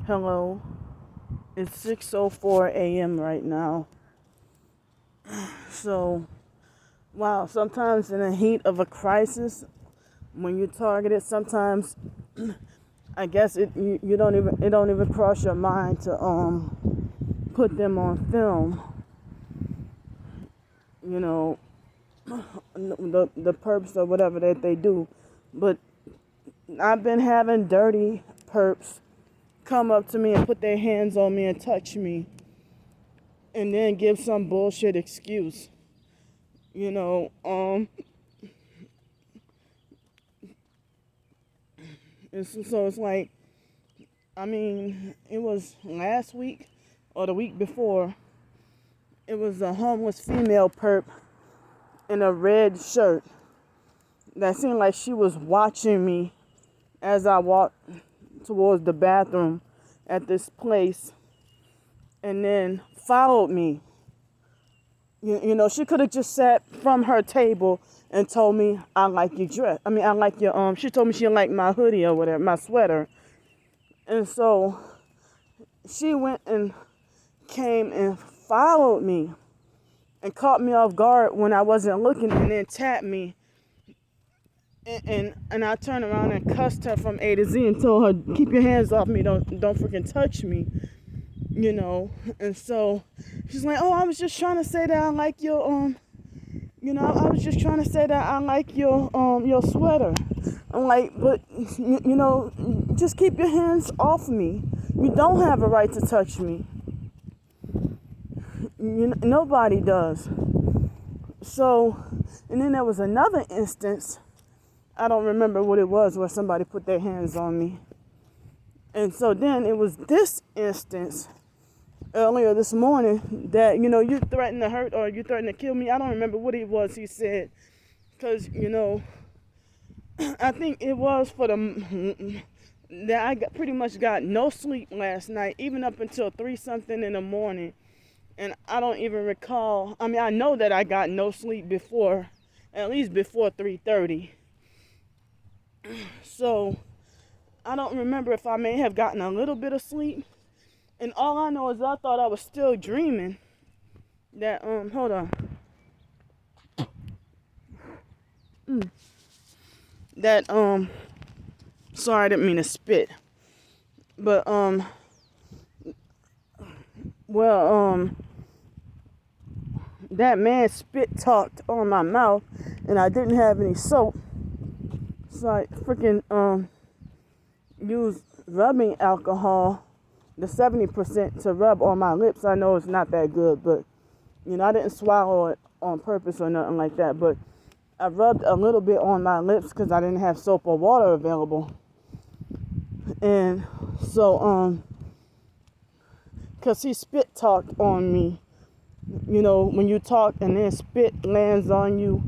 Hello, it's 6:04 a.m. right now. So, wow, sometimes in the heat of a crisis, when you're targeted, sometimes I guess you don't even cross your mind to put them on film. You know, the perps or whatever that they do. But I've been having dirty perps come up to me and put their hands on me and touch me and then give some bullshit excuse. You know, so it's like, I mean, it was last week or the week before. It was a homeless female perp in a red shirt that seemed like she was watching me as I walked towards the bathroom at this place and then followed me. You know, she could have just sat from her table and told me, I like your dress. I like your, she told me she liked my hoodie or whatever, my sweater. And so she went and came and followed me and caught me off guard when I wasn't looking and then tapped me. And I turned around and cussed her from A to Z and told her, keep your hands off me, don't freaking touch me. You know, and so she's like, oh, I was just trying to say that I like your, I was just trying to say that I like your sweater. I'm like, but, just keep your hands off me. You don't have a right to touch me. Nobody does. So, and then there was another instance, I don't remember what it was, where somebody put their hands on me. And so then it was this instance earlier this morning that, you threatened to hurt or you threatened to kill me. I don't remember what it was he said. Because, I think it was for that I pretty much got no sleep last night, even up until 3-something in the morning. And I don't even recall. I know that I got no sleep before, at least before 3:30. So I don't remember if I may have gotten a little bit of sleep. And all I know is I thought I was still dreaming that, hold on. That, sorry, I didn't mean to spit. But, that man spit talked on my mouth and I didn't have any soap. So I freaking, used rubbing alcohol, the 70% to rub on my lips. I know it's not that good, but, I didn't swallow it on purpose or nothing like that. But I rubbed a little bit on my lips because I didn't have soap or water available. And so, because he spit talked on me. When you talk and then spit lands on you.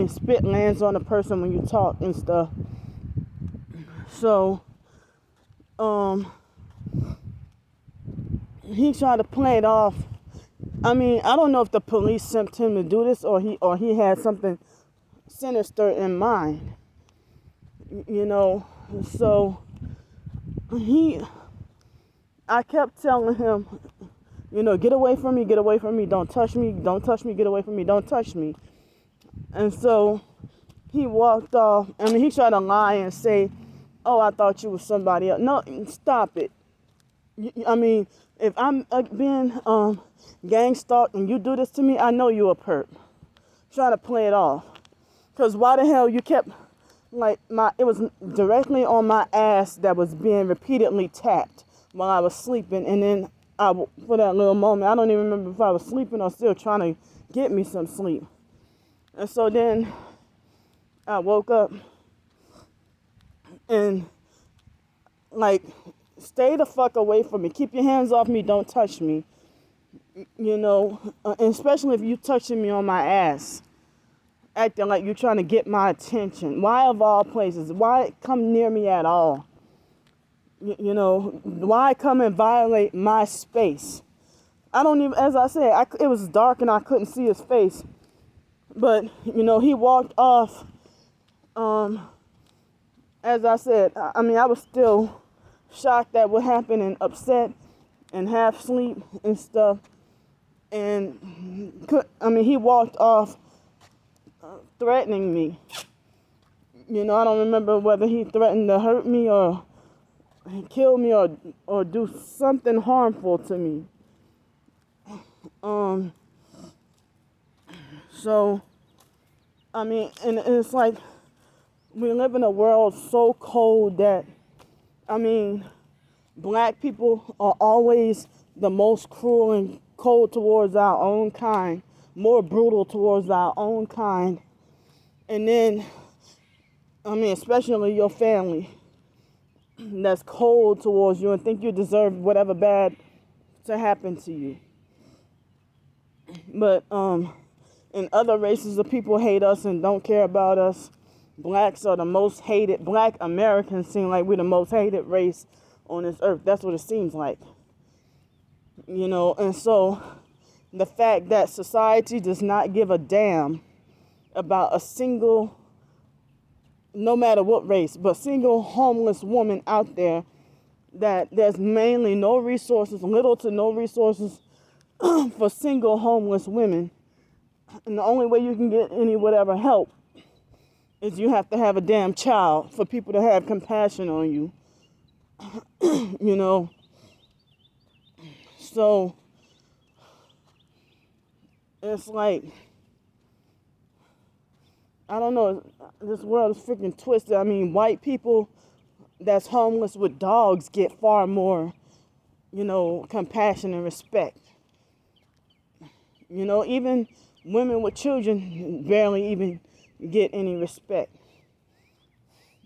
Spit lands on a person when you talk and stuff. So, he tried to play it off. I don't know if the police sent him to do this or he had something sinister in mind. So I kept telling him, get away from me, don't touch me, get away from me, don't touch me. And so he walked off, he tried to lie and say, oh, I thought you was somebody else. No, stop it. If I'm being gang stalked and you do this to me, I know you a perp. Trying to play it off. Because why the hell you kept, it was directly on my ass that was being repeatedly tapped while I was sleeping. And then for that little moment, I don't even remember if I was sleeping or still trying to get me some sleep. And so then I woke up and stay the fuck away from me. Keep your hands off me. Don't touch me. And especially if you touching me on my ass. Acting like you're trying to get my attention. Why of all places? Why come near me at all? Why come and violate my space? I don't even, as I said, it was dark and I couldn't see his face. But, he walked off. As I said, I was still shocked at what happened and upset and half asleep and stuff. And he walked off threatening me. I don't remember whether he threatened to hurt me or kill me or do something harmful to me. So, and it's like we live in a world so cold that, black people are always the most cruel and cold towards our own kind, more brutal towards our own kind. And then, especially your family that's cold towards you and think you deserve whatever bad to happen to you. But in other races of people hate us and don't care about us. Blacks are the most hated. Black Americans seem like we're the most hated race on this earth. That's what it seems like. And so the fact that society does not give a damn about a single, no matter what race, but single homeless woman out there, that there's mainly no resources, little to no resources for single homeless women. And the only way you can get any whatever help is you have to have a damn child for people to have compassion on you. So it's like, I don't know, this world is freaking twisted. White people that's homeless with dogs get far more, compassion and respect. Even women with children barely even get any respect.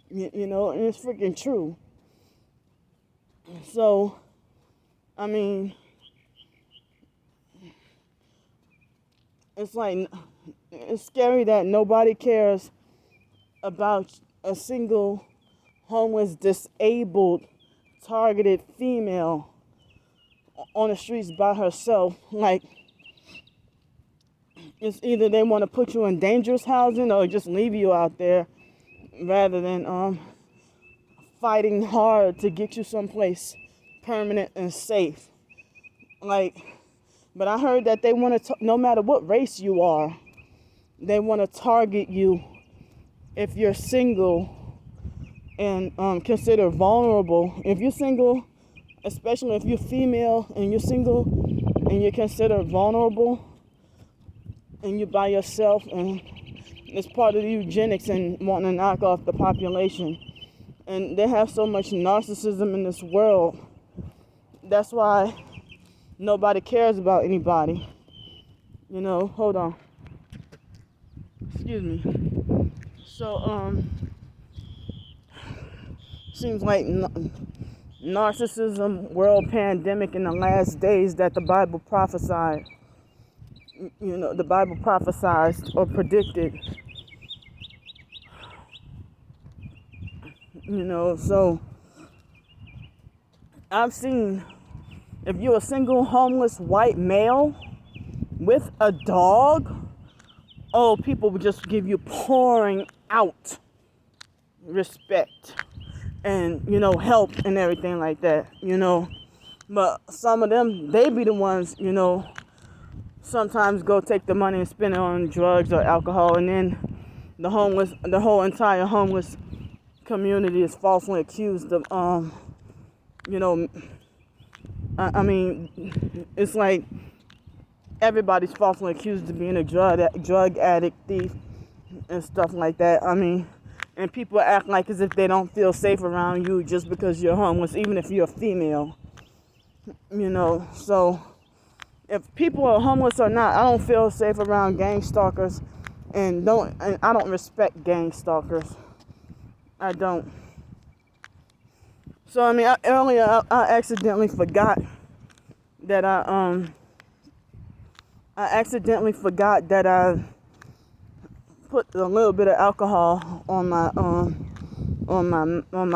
And it's freaking true. So, it's like, it's scary that nobody cares about a single homeless, disabled, targeted female on the streets by herself. Like, it's either they want to put you in dangerous housing or just leave you out there rather than fighting hard to get you someplace permanent and safe. But I heard that they want to, no matter what race you are, they want to target you if you're single and considered vulnerable. If you're single, especially if you're female and you're single and you're considered vulnerable and you're by yourself, and it's part of the eugenics and wanting to knock off the population. And they have so much narcissism in this world. That's why nobody cares about anybody. Hold on. Excuse me. So, seems like narcissism, world pandemic in the last days that the Bible prophesied. The Bible prophesied or predicted. So I've seen, if you're a single homeless white male with a dog, people would just give you pouring out respect and, help and everything like that, But some of them, they be the ones, sometimes go take the money and spend it on drugs or alcohol, and then the whole entire homeless community is falsely accused of, it's like everybody's falsely accused of being a drug addict, thief, and stuff like that. And people act like as if they don't feel safe around you just because you're homeless, even if you're a female. So if people are homeless or not, I don't feel safe around gang stalkers, and I don't respect gang stalkers. I don't. So earlier I accidentally forgot that I put a little bit of alcohol on my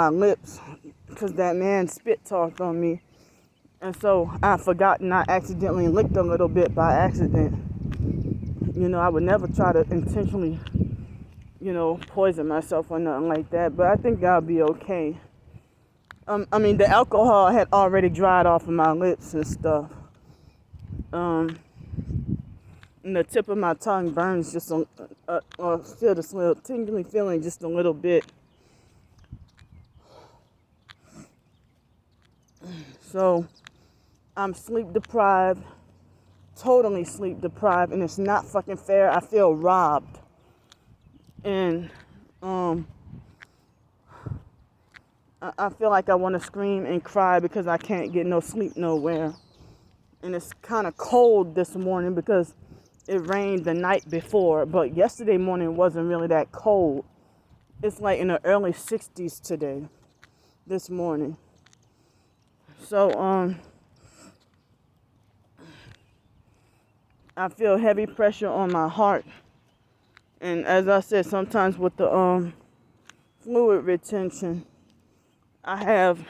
lips because that man spit talked on me, and so I forgot and I accidentally licked a little bit by accident. I would never try to intentionally, poison myself or nothing like that, but I think I'll be okay. I mean, the alcohol had already dried off of my lips and stuff. And the tip of my tongue burns just or feel this little tingly feeling just a little bit. So I'm sleep deprived, totally sleep deprived, and it's not fucking fair. I feel robbed. And I feel like I want to scream and cry because I can't get no sleep nowhere. And it's kind of cold this morning because it rained the night before, but yesterday morning wasn't really that cold. It's like in the early 60s today, this morning. So I feel heavy pressure on my heart. And as I said, sometimes with the fluid retention, I have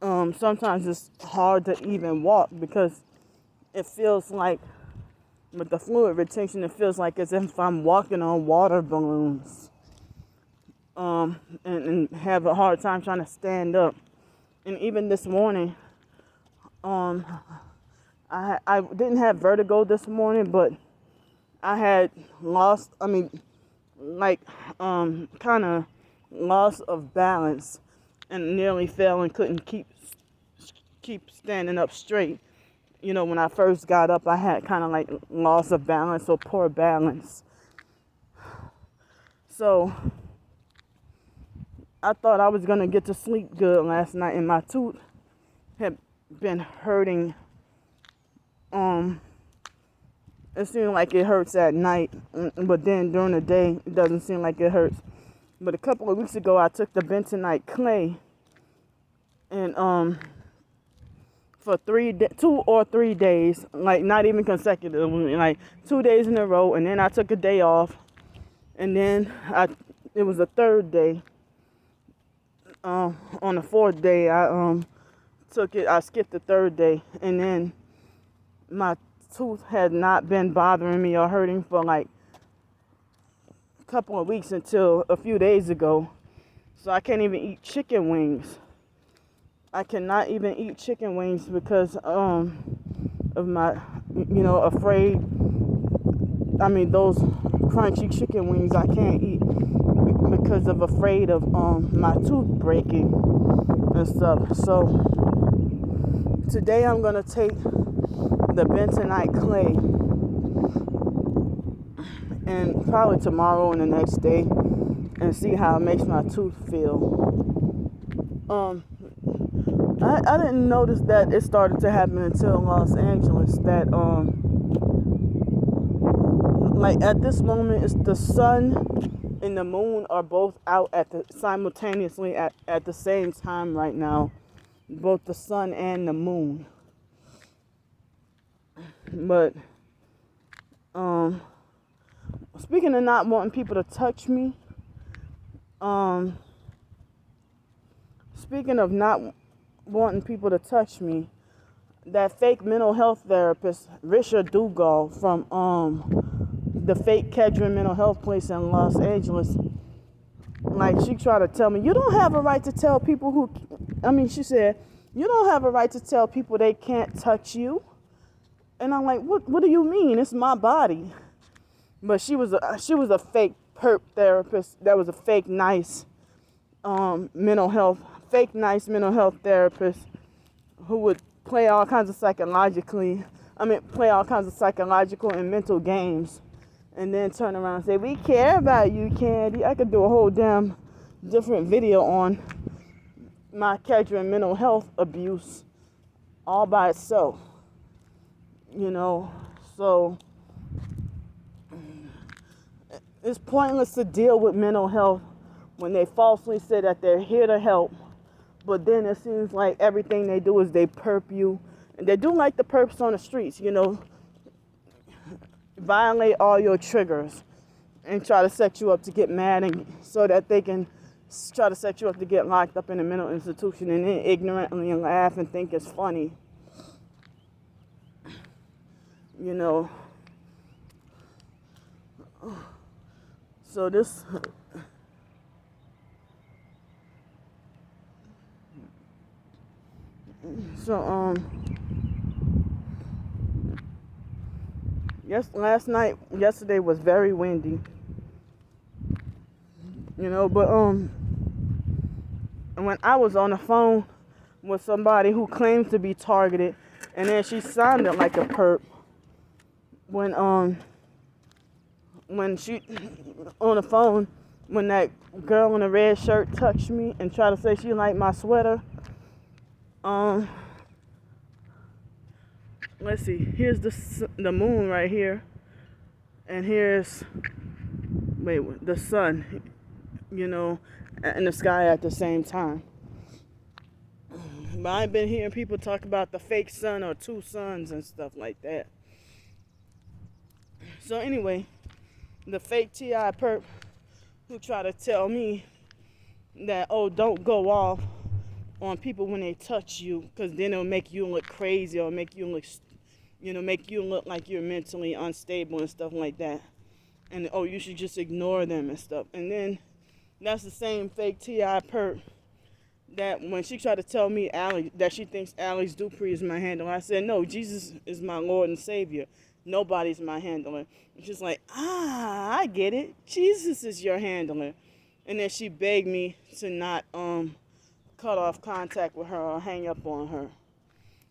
sometimes it's hard to even walk because it feels like with the fluid retention, it feels like as if I'm walking on water balloons. And have a hard time trying to stand up. And even this morning, I didn't have vertigo this morning, but I had kind of loss of balance and nearly fell and couldn't keep standing up straight. You know, when I first got up, I had kind of like loss of balance or poor balance. So I thought I was going to get to sleep good last night, and my tooth had been hurting. It seemed like it hurts at night, but then during the day, it doesn't seem like it hurts. But a couple of weeks ago, I took the bentonite clay, and for 2 or 3 days, like not even consecutively, like 2 days in a row, and then I took a day off, and then it was the third day. On the fourth day, I skipped the third day, and then my tooth had not been bothering me or hurting for like a couple of weeks until a few days ago. So I can't even eat chicken wings. I cannot even eat chicken wings because of my, afraid. I mean, those crunchy chicken wings I can't eat because of afraid of my tooth breaking and stuff. So today I'm gonna take the bentonite clay, and probably tomorrow and the next day, and see how it makes my tooth feel. I didn't notice that it started to happen until Los Angeles. That like at this moment, it's the sun and the moon are both out simultaneously at the same time right now. Both the sun and the moon. But speaking of not wanting people to touch me, speaking of not wanting people to touch me, that fake mental health therapist, Risha Dugal from the fake Kedron mental health place in Los Angeles, like she tried to tell me, you don't have a right to tell people she said, you don't have a right to tell people they can't touch you. And I'm like, what do you mean? It's my body. But she was a fake perp therapist. That was a fake nice mental health therapist who would play all kinds of psychological and mental games, and then turn around and say, we care about you, Candy. I could do a whole damn different video on my Kedron mental health abuse all by itself. So it's pointless to deal with mental health when they falsely say that they're here to help, but then it seems like everything they do is they perp you. And they do like the perps on the streets, violate all your triggers and try to set you up to get mad, and so that they can try to set you up to get locked up in a mental institution, and then ignorantly laugh and think it's funny. So So yesterday was very windy, but when I was on the phone with somebody who claims to be targeted, and then she sounded like a perp when she on the phone, when that girl in the red shirt touched me and tried to say she liked my sweater. Let's see, here's the moon right here, and here's the sun, in the sky at the same time. But I've been hearing people talk about the fake sun or two suns and stuff like that. So anyway, the fake TI perp who try to tell me that, oh, don't go off on people when they touch you, because then it'll make you look crazy or make you look like you're mentally unstable and stuff like that. And, oh, you should just ignore them and stuff. And then that's the same fake TI perp that when she tried to tell me that she thinks Alex Dupree is my handler, I said, no, Jesus is my Lord and Savior. Nobody's my handler. And she's like, I get it. Jesus is your handler. And then she begged me to not cut off contact with her or hang up on her.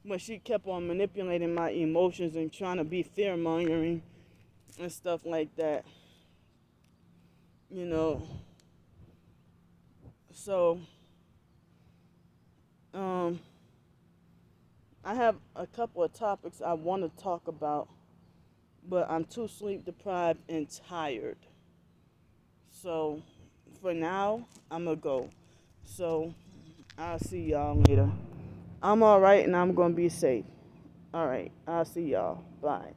But she kept on manipulating my emotions and trying to be fear-mongering and stuff like that. So, I have a couple of topics I want to talk about, but I'm too sleep deprived and tired. So, for now, I'm going to go. So, I'll see y'all later. I'm all right and I'm going to be safe. All right, I'll see y'all. Bye.